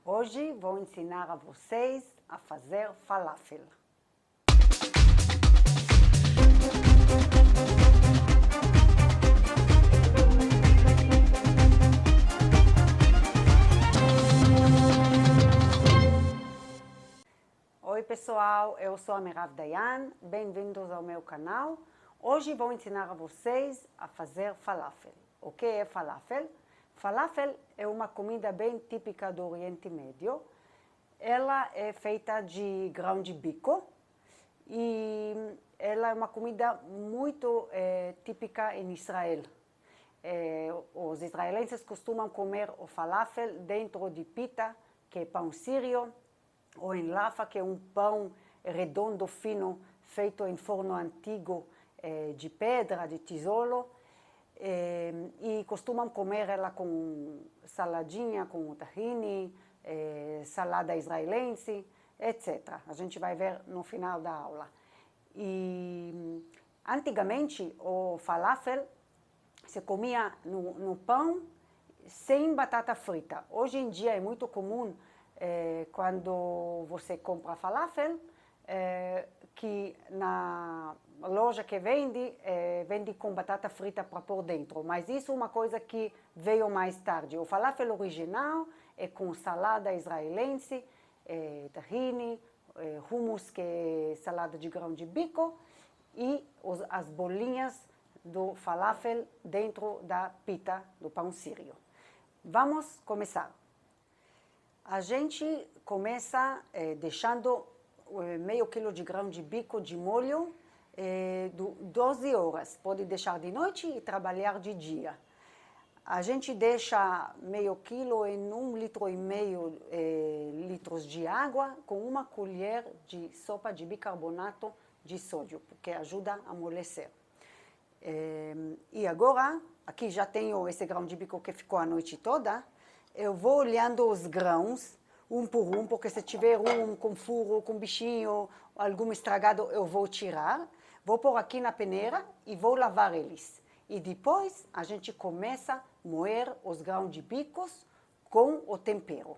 Hoje vou ensinar a vocês a fazer falafel. Oi pessoal, eu sou a Merav Dayan, bem-vindos ao meu canal. Hoje vou ensinar a vocês a fazer falafel. O que é falafel? Falafel é uma comida bem típica do Oriente Médio. Ela é feita de grão de bico e ela é uma comida muito típica em Israel. Os israelenses costumam comer o falafel dentro de pita, que é pão sírio, ou em lafa, que é um pão redondo, fino, feito em forno antigo de pedra, de tijolo. E costumam comer ela com saladinha, com tahine, salada israelense, etc. A gente vai ver no final da aula. E antigamente o falafel se comia no pão sem batata frita. Hoje em dia é muito comum quando você compra falafel, que na loja que vende, vende com batata frita para pôr dentro. Mas isso é uma coisa que veio mais tarde. O falafel original é com salada israelense, tahine, hummus, que é salada de grão de bico, e as bolinhas do falafel dentro da pita, do pão sírio. Vamos começar. A gente começa deixando meio quilo de grão de bico de molho 12 horas. Pode deixar de noite e trabalhar de dia. A gente deixa meio quilo em 1,5 litros de água com uma colher de sopa de bicarbonato de sódio, porque ajuda a amolecer. E agora, aqui já tenho esse grão de bico que ficou a noite toda. Eu vou olhando os grãos, um por um, porque se tiver um com furo, com bichinho, algum estragado, eu vou tirar. Vou pôr aqui na peneira e vou lavar eles. E depois a gente começa a moer os grãos de bicos com o tempero.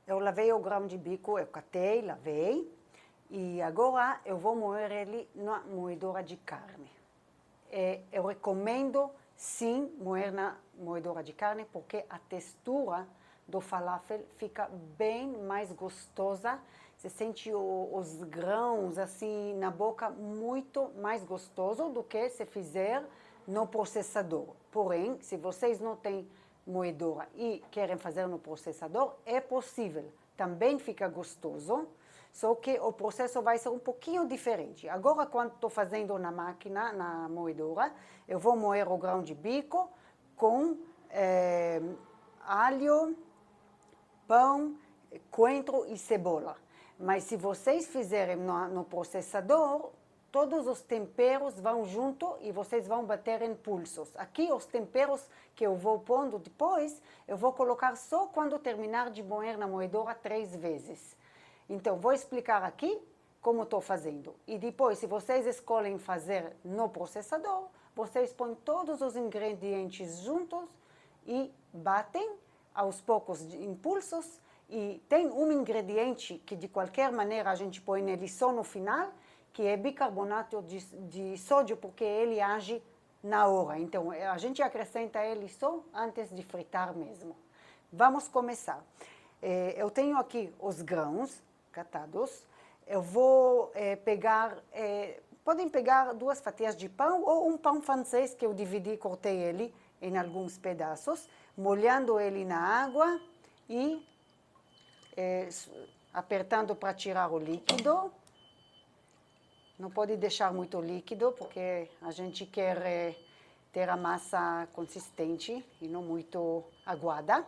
Eu lavei o grão de bico, eu catei, lavei. E agora eu vou moer ele na moedora de carne. Eu recomendo sim moer na moedora de carne, porque a textura do falafel fica bem mais gostosa. Você sente os grãos assim na boca muito mais gostoso do que se fizer no processador. Porém, se vocês não têm moedora e querem fazer no processador, é possível. Também fica gostoso, só que o processo vai ser um pouquinho diferente. Agora, quando estou fazendo na máquina, na moedora, eu vou moer o grão de bico com alho, pão, coentro e cebola. Mas se vocês fizerem no processador, todos os temperos vão junto e vocês vão bater em pulsos. Aqui os temperos que eu vou pondo depois, eu vou colocar só quando terminar de moer na moedora 3 vezes. Então, vou explicar aqui como estou fazendo. E depois, se vocês escolhem fazer no processador, vocês põem todos os ingredientes juntos e batem aos poucos de impulsos. E tem um ingrediente que de qualquer maneira a gente põe nele só no final, que é bicarbonato de sódio, porque ele age na hora. Então, a gente acrescenta ele só antes de fritar mesmo. Vamos começar. Eu tenho aqui os grãos catados. Eu vou pegar, podem pegar 2 fatias de pão ou um pão francês que eu dividi, cortei ele em alguns pedaços, molhando ele na água e apertando para tirar o líquido. Não pode deixar muito líquido, porque a gente quer ter a massa consistente e não muito aguada.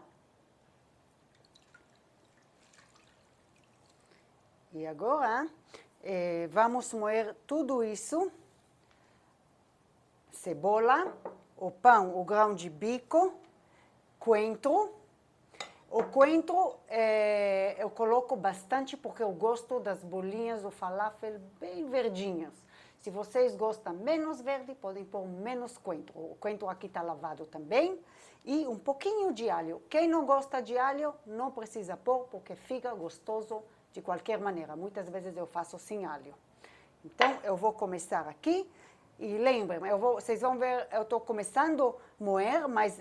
E agora, vamos moer tudo isso. Cebola, o pão, o grão de bico, coentro, O coentro eu coloco bastante porque eu gosto das bolinhas do falafel bem verdinhas. Se vocês gostam menos verde, podem pôr menos coentro. O coentro aqui está lavado também. E um pouquinho de alho. Quem não gosta de alho, não precisa pôr, porque fica gostoso de qualquer maneira. Muitas vezes eu faço sem alho. Então, eu vou começar aqui. E lembrem, vocês vão ver, eu estou começando a moer, mas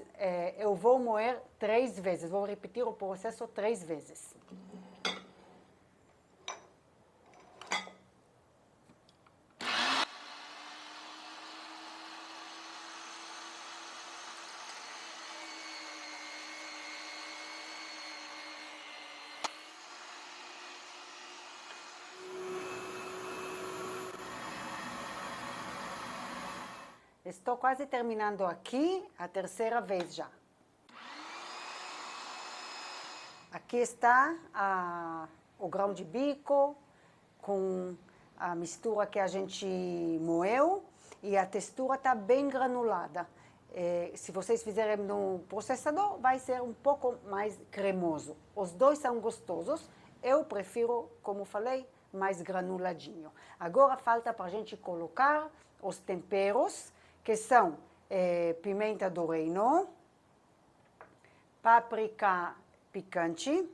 eu vou moer 3 vezes. Vou repetir o processo 3 vezes. Estou quase terminando aqui, a 3ª vez já. Aqui está o grão de bico com a mistura que a gente moeu e a textura está bem granulada. Se vocês fizerem no processador, vai ser um pouco mais cremoso. Os dois são gostosos. Eu prefiro, como falei, mais granuladinho. Agora falta para a gente colocar os temperos, que são pimenta do reino, páprica picante,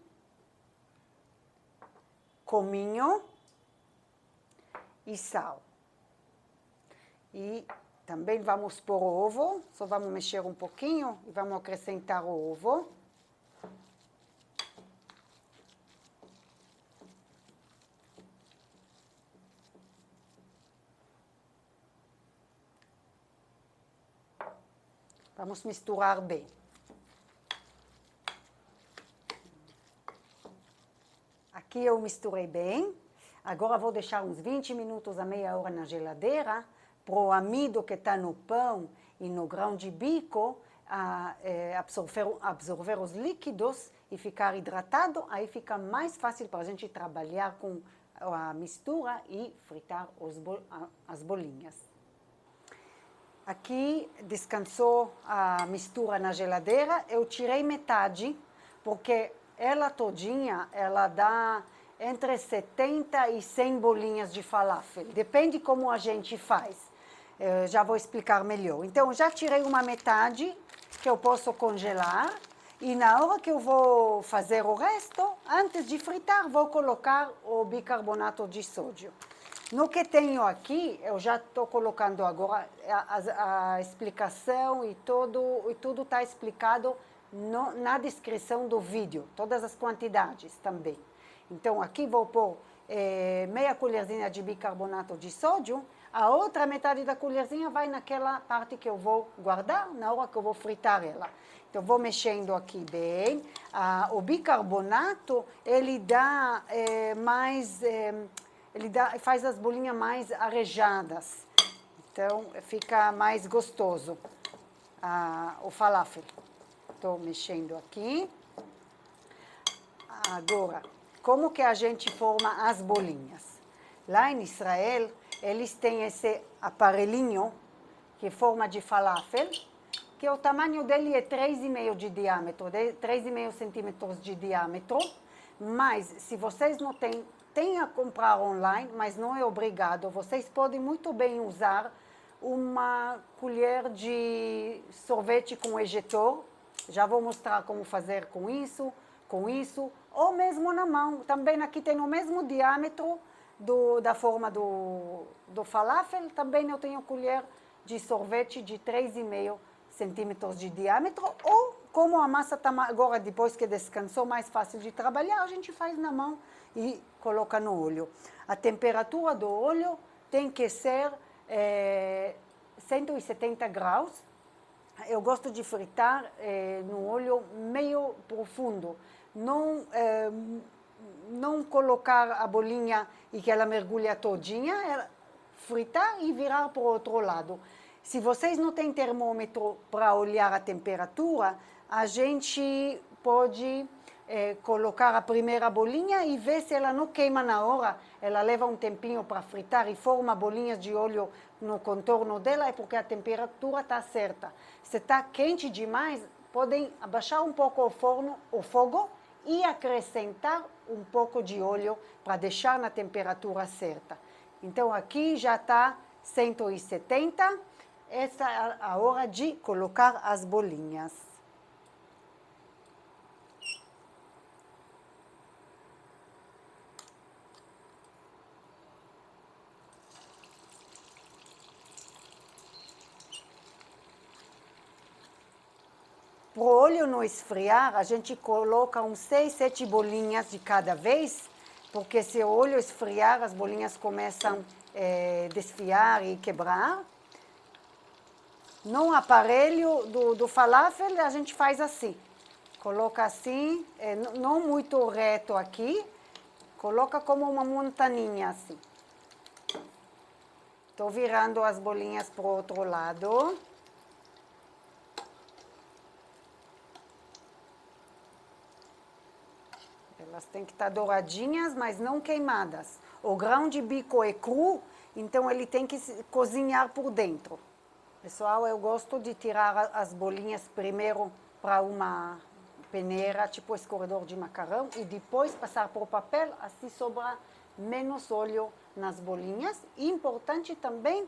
cominho e sal. E também vamos pôr o ovo, só vamos mexer um pouquinho e vamos acrescentar o ovo. Vamos misturar bem. Aqui eu misturei bem. Agora vou deixar uns 20 minutos a meia hora na geladeira para o amido que está no pão e no grão de bico absorver os líquidos e ficar hidratado. Aí fica mais fácil para a gente trabalhar com a mistura e fritar as bolinhas. Aqui descansou a mistura na geladeira. Eu tirei metade porque ela todinha, ela dá entre 70 e 100 bolinhas de falafel. Depende como a gente faz. Eu já vou explicar melhor. Então, já tirei uma metade que eu posso congelar. E na hora que eu vou fazer o resto, antes de fritar, vou colocar o bicarbonato de sódio. No que tenho aqui, eu já estou colocando agora a explicação e tudo está explicado na descrição do vídeo, todas as quantidades também. Então, aqui vou pôr meia colherzinha de bicarbonato de sódio, a outra metade da colherzinha vai naquela parte que eu vou guardar na hora que eu vou fritar ela. Então, vou mexendo aqui bem. O bicarbonato, ele dá faz as bolinhas mais arejadas. Então, fica mais gostoso o falafel. Estou mexendo aqui. Agora, como que a gente forma as bolinhas? Lá em Israel, eles têm esse aparelhinho que forma de falafel, que o tamanho dele é 3,5 de diâmetro, 3,5 centímetros de diâmetro. Mas, se vocês não têm, tem a comprar online, mas não é obrigado. Vocês podem muito bem usar uma colher de sorvete com ejetor. Já vou mostrar como fazer com isso, ou mesmo na mão. Também aqui tem o mesmo diâmetro da forma do falafel. Também eu tenho colher de sorvete de 3,5 centímetros de diâmetro, ou como a massa está agora, depois que descansou, mais fácil de trabalhar, a gente faz na mão e coloca no óleo. A temperatura do óleo tem que ser 170 graus. Eu gosto de fritar no óleo meio profundo. Não colocar a bolinha e que ela mergulha todinha, fritar e virar para o outro lado. Se vocês não têm termômetro para olhar a temperatura, a gente pode colocar a primeira bolinha e ver se ela não queima na hora. Ela leva um tempinho para fritar e forma bolinhas de óleo no contorno dela, é porque a temperatura está certa. Se está quente demais, podem abaixar um pouco o fogo e acrescentar um pouco de óleo para deixar na temperatura certa. Então aqui já está 170, essa é a hora de colocar as bolinhas. Para o óleo não esfriar, a gente coloca uns 6, 7 bolinhas de cada vez, porque se o óleo esfriar, as bolinhas começam a desfiar e quebrar. No aparelho do falafel, a gente faz assim. Coloca assim, não muito reto aqui, coloca como uma montaninha assim. Estou virando as bolinhas para o outro lado. Elas têm que estar douradinhas, mas não queimadas. O grão de bico é cru, então ele tem que cozinhar por dentro. Pessoal, eu gosto de tirar as bolinhas primeiro para uma peneira, tipo escorredor de macarrão, e depois passar por papel, assim sobra menos óleo nas bolinhas. E importante também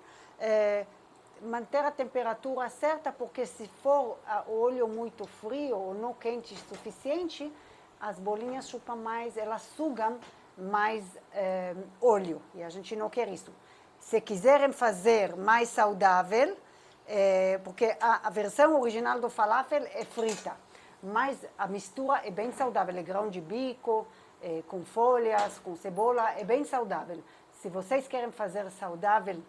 manter a temperatura certa, porque se for o óleo muito frio ou não quente o suficiente, as bolinhas chupam mais, elas sugam mais óleo, e a gente não quer isso. Se quiserem fazer mais saudável, porque a versão original do falafel é frita, mas a mistura é bem saudável, é grão de bico, com folhas, com cebola, é bem saudável. Se vocês querem fazer saudável,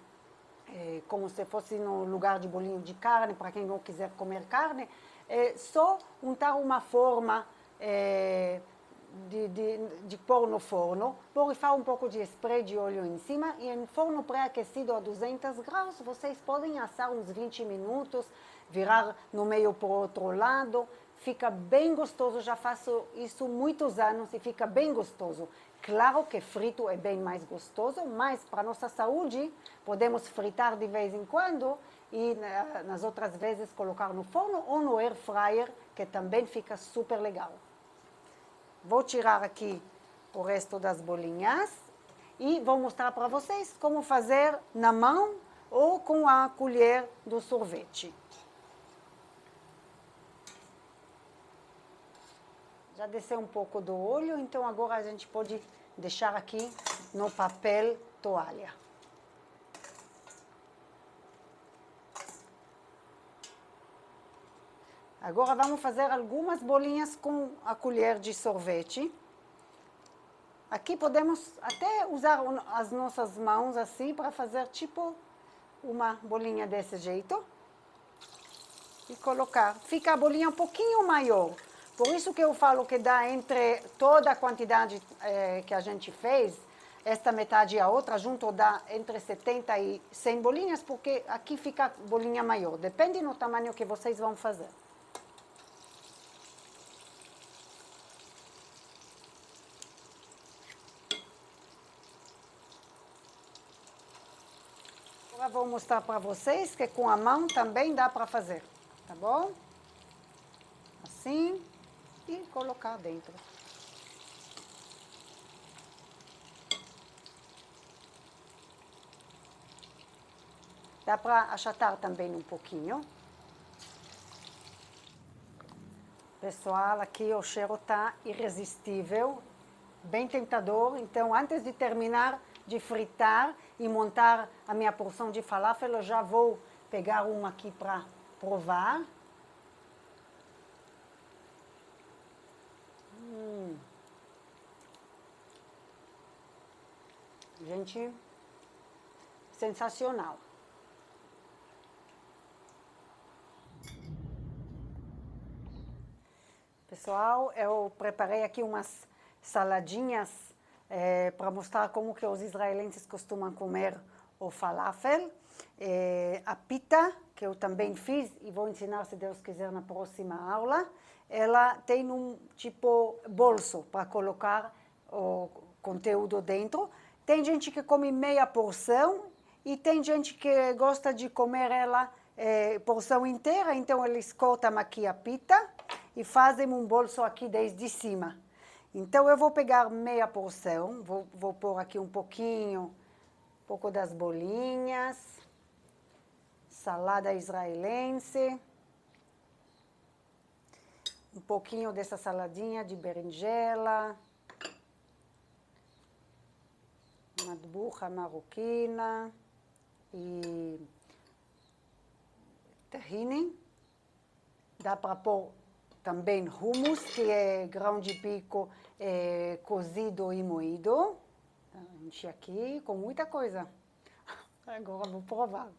como se fosse no lugar de bolinho de carne, para quem não quiser comer carne, só untar uma forma de pôr no forno, borrifar um pouco de spray de óleo em cima e em forno pré-aquecido a 200 graus, vocês podem assar uns 20 minutos, virar no meio para o outro lado, fica bem gostoso, já faço isso muitos anos e fica bem gostoso. Claro que frito é bem mais gostoso, mas para nossa saúde podemos fritar de vez em quando e nas outras vezes colocar no forno ou no air fryer, que também fica super legal. Vou tirar aqui o resto das bolinhas e vou mostrar para vocês como fazer na mão ou com a colher do sorvete. Já desceu um pouco do óleo, então agora a gente pode deixar aqui no papel toalha. Agora vamos fazer algumas bolinhas com a colher de sorvete. Aqui podemos até usar as nossas mãos assim para fazer tipo uma bolinha desse jeito. E colocar. Fica a bolinha um pouquinho maior. Por isso que eu falo que dá entre toda a quantidade que a gente fez, esta metade e a outra, junto dá entre 70 e 100 bolinhas, porque aqui fica a bolinha maior. Depende do tamanho que vocês vão fazer. Agora vou mostrar para vocês que com a mão também dá para fazer, tá bom? Assim, e colocar dentro. Dá para achatar também um pouquinho. Pessoal, aqui o cheiro está irresistível, bem tentador. Então, antes de terminar de fritar e montar a minha porção de falafel, eu já vou pegar uma aqui para provar. Gente, sensacional. Pessoal, eu preparei aqui umas saladinhas para mostrar como que os israelenses costumam comer o falafel. A pita, que eu também fiz e vou ensinar, se Deus quiser, na próxima aula, ela tem um tipo bolso para colocar o conteúdo dentro. Tem gente que come meia porção e tem gente que gosta de comer ela porção inteira, então eles cortam aqui a pita. e fazem um bolso aqui desde cima. Então eu vou pegar meia porção, vou pôr aqui um pouco das bolinhas, salada israelense, um pouquinho dessa saladinha de berinjela, madburra marroquina e tahine. Dá para pôr também hummus, que é grão de bico cozido e moído. Enchi aqui com muita coisa. Agora vou provar.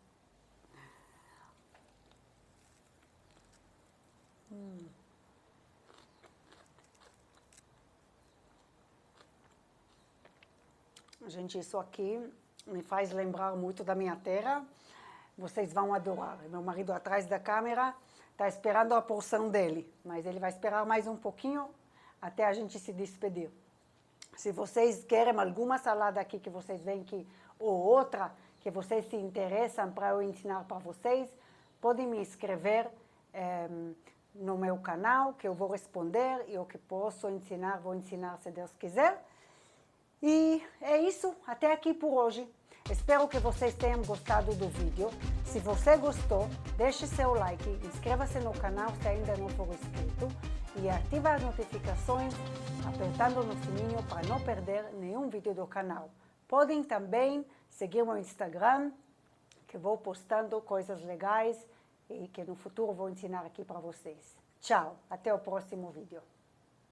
Gente, isso aqui me faz lembrar muito da minha terra. Vocês vão adorar. Meu marido atrás da câmera está esperando a porção dele, mas ele vai esperar mais um pouquinho até a gente se despedir. Se vocês querem alguma salada aqui que vocês veem que, ou outra que vocês se interessam para eu ensinar para vocês, podem me escrever no meu canal, que eu vou responder, e o que posso ensinar, vou ensinar se Deus quiser. E é isso, até aqui por hoje. Espero que vocês tenham gostado do vídeo. Se você gostou, deixe seu like, inscreva-se no canal se ainda não for inscrito e ative as notificações apertando no sininho para não perder nenhum vídeo do canal. Podem também seguir meu Instagram, que vou postando coisas legais e que no futuro vou ensinar aqui para vocês. Tchau, até o próximo vídeo.